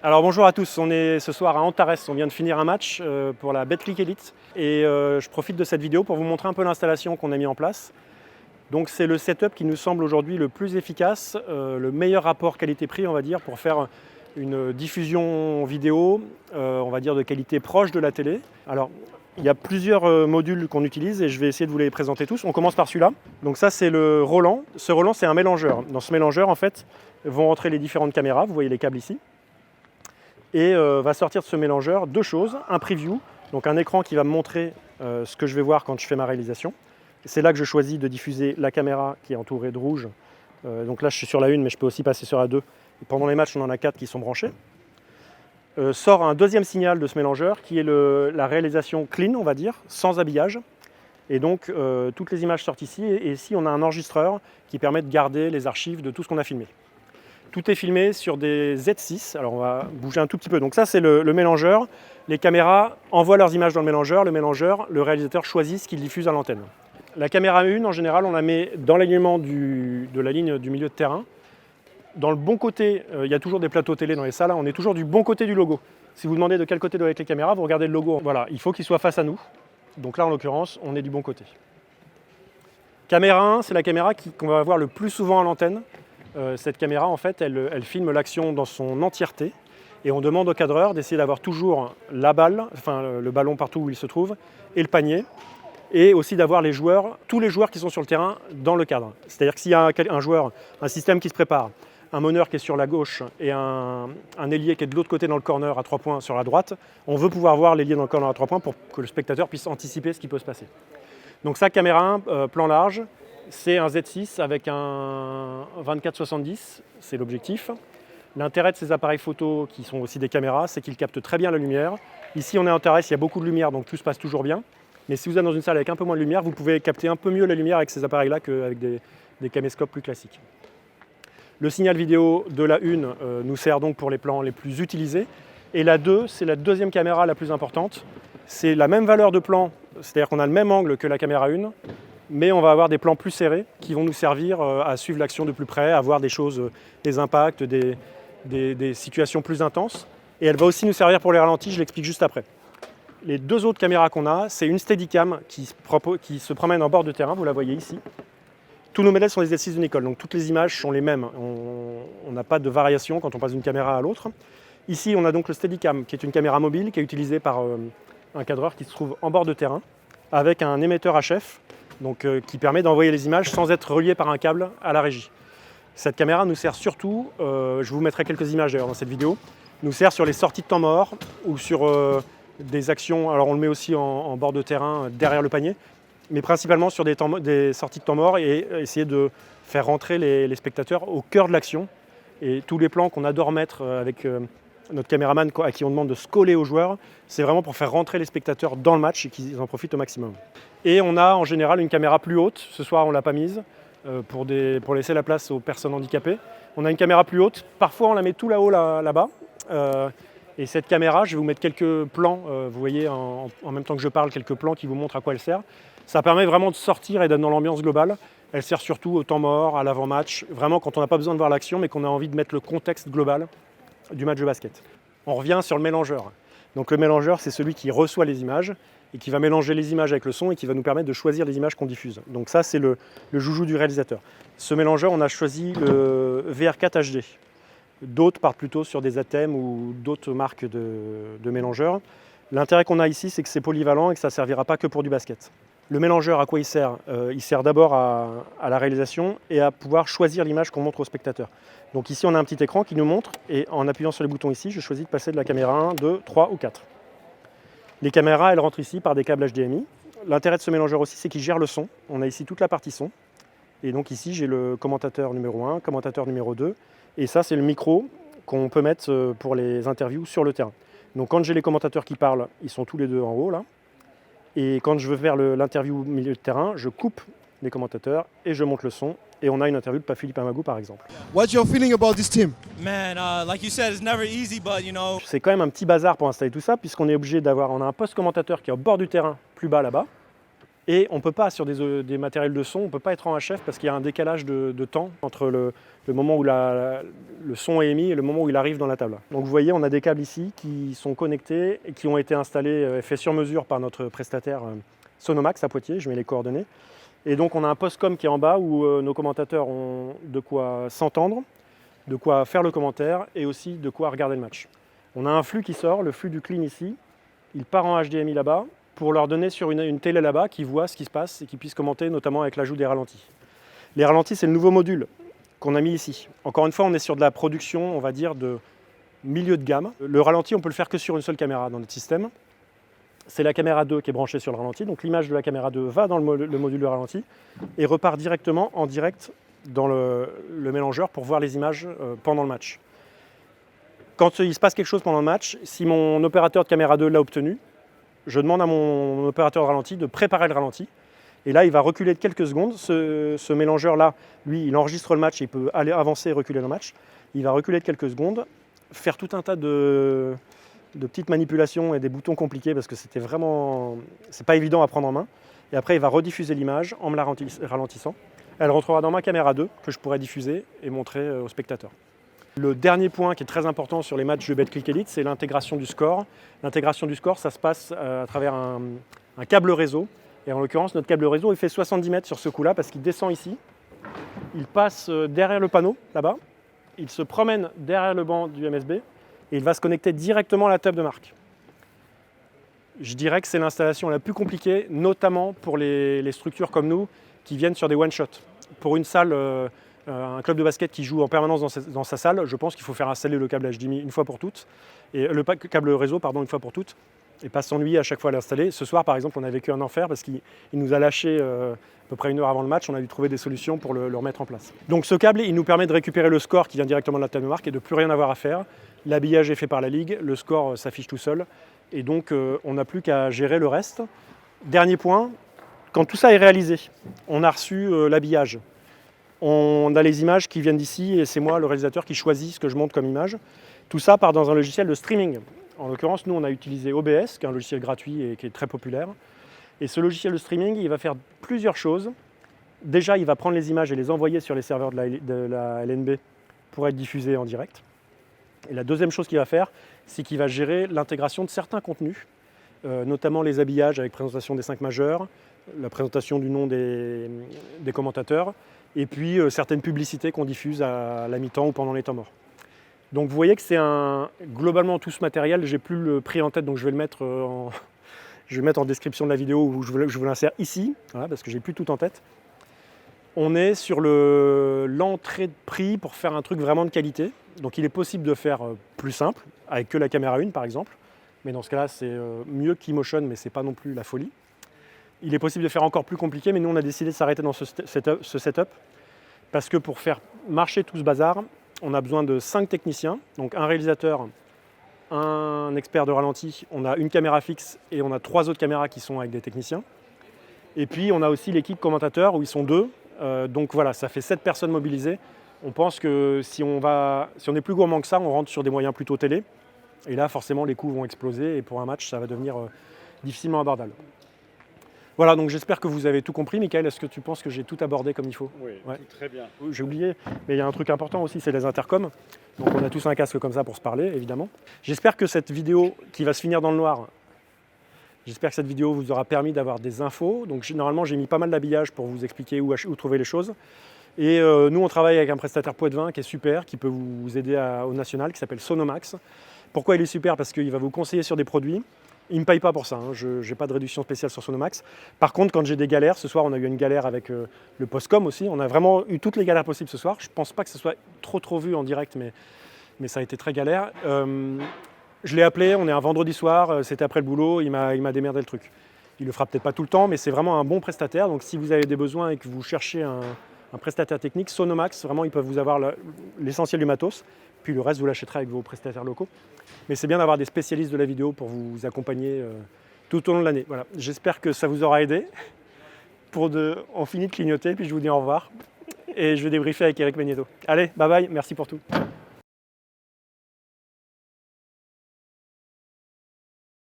Alors bonjour à tous, on est ce soir à Antares, on vient de finir un match pour la Betclic Elite et je profite de cette vidéo pour vous montrer un peu l'installation qu'on a mis en place. Donc c'est le setup qui nous semble aujourd'hui le plus efficace, le meilleur rapport qualité-prix on va dire pour faire une diffusion vidéo, on va dire de qualité proche de la télé. Alors il y a plusieurs modules qu'on utilise et je vais essayer de vous les présenter tous. On commence par celui-là. Donc ça c'est le Roland. Ce Roland c'est un mélangeur. Dans ce mélangeur en fait vont rentrer les différentes caméras, vous voyez les câbles ici. Et va sortir de ce mélangeur deux choses, un preview, donc un écran qui va me montrer ce que je vais voir quand je fais ma réalisation. C'est là que je choisis de diffuser la caméra qui est entourée de rouge. Donc là je suis sur la 1 mais je peux aussi passer sur la 2. Et pendant les matchs on en a 4 qui sont branchés. Sort un deuxième signal de ce mélangeur qui est la réalisation clean on va dire, sans habillage. Et donc toutes les images sortent ici et ici on a un enregistreur qui permet de garder les archives de tout ce qu'on a filmé. Tout est filmé sur des Z6, alors on va bouger un tout petit peu. Donc ça c'est le mélangeur, les caméras envoient leurs images dans le mélangeur, le réalisateur choisit ce qu'il diffuse à l'antenne. La caméra 1 en général on la met dans l'alignement de la ligne du milieu de terrain. Dans le bon côté, il y a toujours des plateaux télé dans les salles, on est toujours du bon côté du logo. Si vous demandez de quel côté doit être les caméras, vous regardez le logo. Voilà, il faut qu'il soit face à nous. Donc là en l'occurrence, on est du bon côté. Caméra 1, c'est la caméra qu'on va voir le plus souvent à l'antenne. Cette caméra, en fait, elle filme l'action dans son entièreté et on demande au cadreur d'essayer d'avoir toujours la balle, enfin le ballon partout où il se trouve, et le panier, et aussi d'avoir les joueurs, tous les joueurs qui sont sur le terrain dans le cadre. C'est-à-dire que s'il y a un joueur, un système qui se prépare, un meneur qui est sur la gauche et un ailier qui est de l'autre côté dans le corner à 3 points sur la droite, on veut pouvoir voir l'ailier dans le corner à 3 points pour que le spectateur puisse anticiper ce qui peut se passer. Donc ça, caméra 1, plan large. C'est un Z6 avec un 24-70, c'est l'objectif. L'intérêt de ces appareils photo, qui sont aussi des caméras, c'est qu'ils captent très bien la lumière. Ici, on est en terrasse, il y a beaucoup de lumière, donc tout se passe toujours bien. Mais si vous êtes dans une salle avec un peu moins de lumière, vous pouvez capter un peu mieux la lumière avec ces appareils-là qu'avec des caméscopes plus classiques. Le signal vidéo de la 1 nous sert donc pour les plans les plus utilisés. Et la 2, c'est la deuxième caméra la plus importante. C'est la même valeur de plan, c'est-à-dire qu'on a le même angle que la caméra 1, mais on va avoir des plans plus serrés qui vont nous servir à suivre l'action de plus près, à voir des choses, des impacts, des situations plus intenses. Et elle va aussi nous servir pour les ralentis, je l'explique juste après. Les deux autres caméras qu'on a, c'est une Steadicam qui se promène en bord de terrain, vous la voyez ici. Tous nos modèles sont des Z6 de Nikon, donc toutes les images sont les mêmes. On n'a pas de variation quand on passe d'une caméra à l'autre. Ici, on a donc le Steadicam, qui est une caméra mobile, qui est utilisée par un cadreur qui se trouve en bord de terrain, avec un émetteur HF, donc, qui permet d'envoyer les images sans être relié par un câble à la régie. Cette caméra nous sert surtout, je vous mettrai quelques images d'ailleurs dans cette vidéo, nous sert sur les sorties de temps mort ou sur des actions, alors on le met aussi en bord de terrain derrière le panier, mais principalement sur des sorties de temps mort et essayer de faire rentrer les spectateurs au cœur de l'action. Et tous les plans qu'on adore mettre avec notre caméraman à qui on demande de se coller aux joueurs, c'est vraiment pour faire rentrer les spectateurs dans le match et qu'ils en profitent au maximum. Et on a en général une caméra plus haute, ce soir on ne l'a pas mise, pour laisser la place aux personnes handicapées. On a une caméra plus haute, parfois on la met tout là-haut là-bas. Et cette caméra, je vais vous mettre quelques plans, vous voyez en même temps que je parle, quelques plans qui vous montrent à quoi elle sert. Ça permet vraiment de sortir et d'être dans l'ambiance globale. Elle sert surtout au temps mort, à l'avant-match, vraiment quand on n'a pas besoin de voir l'action mais qu'on a envie de mettre le contexte global du match de basket. On revient sur le mélangeur. Donc le mélangeur, c'est celui qui reçoit les images et qui va mélanger les images avec le son et qui va nous permettre de choisir les images qu'on diffuse. Donc ça, c'est le joujou du réalisateur. Ce mélangeur, on a choisi le VR4 HD. D'autres partent plutôt sur des ATEM ou d'autres marques de mélangeurs. L'intérêt qu'on a ici, c'est que c'est polyvalent et que ça ne servira pas que pour du basket. Le mélangeur, à quoi il sert? Il sert d'abord à la réalisation et à pouvoir choisir l'image qu'on montre au spectateur. Donc ici, on a un petit écran qui nous montre, et en appuyant sur les boutons ici, je choisis de passer de la caméra 1, 2, 3 ou 4. Les caméras, elles rentrent ici par des câbles HDMI. L'intérêt de ce mélangeur aussi, c'est qu'il gère le son. On a ici toute la partie son. Et donc ici, j'ai le commentateur numéro 1, commentateur numéro 2. Et ça, c'est le micro qu'on peut mettre pour les interviews sur le terrain. Donc quand j'ai les commentateurs qui parlent, ils sont tous les deux en haut là. Et quand je veux faire l'interview au milieu de terrain, je coupe les commentateurs et je monte le son. Et on a une interview de Philippe Amagou par exemple. What's your feeling about this team? Man, like you said, it's never easy, but you know. C'est quand même un petit bazar pour installer tout ça, puisqu'on est obligé on a un poste commentateur qui est au bord du terrain, plus bas là-bas. Et on ne peut pas, sur des matériels de son, on ne peut pas être en HF parce qu'il y a un décalage de temps entre le moment où le son est émis et le moment où il arrive dans la table. Donc vous voyez, on a des câbles ici qui sont connectés et qui ont été installés, faits sur mesure par notre prestataire Sonomax à Poitiers, je mets les coordonnées. Et donc on a un postcom qui est en bas où nos commentateurs ont de quoi s'entendre, de quoi faire le commentaire et aussi de quoi regarder le match. On a un flux qui sort, le flux du clean ici, il part en HDMI là-bas pour leur donner sur une télé là-bas qui voit ce qui se passe et qui puisse commenter notamment avec l'ajout des ralentis. Les ralentis, c'est le nouveau module qu'on a mis ici. Encore une fois, on est sur de la production, on va dire, de milieu de gamme. Le ralenti, on peut le faire que sur une seule caméra dans notre système. C'est la caméra 2 qui est branchée sur le ralenti, donc l'image de la caméra 2 va dans le module de ralenti et repart directement en direct dans le mélangeur pour voir les images pendant le match. Quand il se passe quelque chose pendant le match, si mon opérateur de caméra 2 l'a obtenu, je demande à mon opérateur de ralenti de préparer le ralenti. Et là, il va reculer de quelques secondes. Ce mélangeur-là, lui, il enregistre le match, il peut aller avancer et reculer le match. Il va reculer de quelques secondes, faire tout un tas de petites manipulations et des boutons compliqués parce que c'est pas évident à prendre en main. Et après, il va rediffuser l'image en me la ralentissant. Elle rentrera dans ma caméra 2 que je pourrai diffuser et montrer aux spectateurs. Le dernier point qui est très important sur les matchs de Betclic Elite, c'est l'intégration du score. L'intégration du score, ça se passe à travers un câble réseau. Et en l'occurrence, notre câble réseau, il fait 70 mètres sur ce coup-là parce qu'il descend ici. Il passe derrière le panneau, là-bas. Il se promène derrière le banc du MSB et il va se connecter directement à la table de marque. Je dirais que c'est l'installation la plus compliquée, notamment pour les structures comme nous qui viennent sur des one-shots. Pour une salle, un club de basket qui joue en permanence dans sa salle, je pense qu'il faut faire installer le câble HDMI une fois pour toutes, et le câble réseau une fois pour toutes, et pas s'ennuyer à chaque fois à l'installer. Ce soir, par exemple, on a vécu un enfer parce qu'il nous a lâché à peu près 1 heure avant le match. On a dû trouver des solutions pour le remettre en place. Donc ce câble, il nous permet de récupérer le score qui vient directement de la table de marque et de plus rien avoir à faire. L'habillage est fait par la Ligue, le score s'affiche tout seul, et donc on n'a plus qu'à gérer le reste. Dernier point, quand tout ça est réalisé, on a reçu l'habillage. On a les images qui viennent d'ici et c'est moi, le réalisateur, qui choisit ce que je monte comme image. Tout ça part dans un logiciel de streaming. En l'occurrence, nous, on a utilisé OBS, qui est un logiciel gratuit et qui est très populaire. Et ce logiciel de streaming, il va faire plusieurs choses. Déjà, il va prendre les images et les envoyer sur les serveurs de la LNB pour être diffusés en direct. Et la deuxième chose qu'il va faire, c'est qu'il va gérer l'intégration de certains contenus, notamment les habillages avec présentation des 5 majeurs, la présentation du nom des commentateurs, et puis certaines publicités qu'on diffuse à la mi-temps ou pendant les temps morts. Donc vous voyez que c'est globalement tout ce matériel, j'ai plus le prix en tête, donc je vais le mettre en description de la vidéo où je vous l'insère ici, voilà, parce que j'ai plus tout en tête. On est sur l'entrée de prix pour faire un truc vraiment de qualité. Donc il est possible de faire plus simple, avec que la caméra 1 par exemple, mais dans ce cas-là c'est mieux qu'Emotion, mais c'est pas non plus la folie. Il est possible de faire encore plus compliqué, mais nous on a décidé de s'arrêter dans ce setup, parce que pour faire marcher tout ce bazar, on a besoin de 5 techniciens, donc un réalisateur, un expert de ralenti, on a une caméra fixe et on a 3 autres caméras qui sont avec des techniciens. Et puis on a aussi l'équipe commentateur où ils sont 2, donc voilà, ça fait 7 personnes mobilisées. On pense que si on est plus gourmand que ça, on rentre sur des moyens plutôt télé. Et là, forcément, les coûts vont exploser et pour un match, ça va devenir difficilement abordable. Voilà, donc j'espère que vous avez tout compris. Mickaël, est-ce que tu penses que j'ai tout abordé comme il faut? Oui, ouais. Tout très bien. J'ai oublié, mais il y a un truc important aussi, c'est les intercoms. Donc on a tous un casque comme ça pour se parler, évidemment. J'espère que cette vidéo qui va se finir dans le noir, j'espère que cette vidéo vous aura permis d'avoir des infos. Donc normalement, j'ai mis pas mal d'habillage pour vous expliquer où trouver les choses. Et nous, on travaille avec un prestataire Poitvin qui est super, qui peut vous aider au national, qui s'appelle Sonomax. Pourquoi il est super? Parce qu'il va vous conseiller sur des produits. Il ne me paye pas pour ça, hein. Je n'ai pas de réduction spéciale sur Sonomax. Par contre, quand j'ai des galères, ce soir on a eu une galère avec le postcom aussi. On a vraiment eu toutes les galères possibles ce soir. Je ne pense pas que ce soit trop vu en direct, mais ça a été très galère. Je l'ai appelé, on est un vendredi soir, c'était après le boulot, il m'a démerdé le truc. Il le fera peut-être pas tout le temps, mais c'est vraiment un bon prestataire. Donc si vous avez des besoins et que vous cherchez un prestataire technique, Sonomax, vraiment ils peuvent vous avoir l'essentiel du matos. Puis le reste, vous l'achèterez avec vos prestataires locaux. Mais c'est bien d'avoir des spécialistes de la vidéo pour vous accompagner tout au long de l'année. Voilà. J'espère que ça vous aura aidé. On finit de clignoter, puis je vous dis au revoir. Et je vais débriefer avec Eric Magneto. Allez, bye bye, merci pour tout.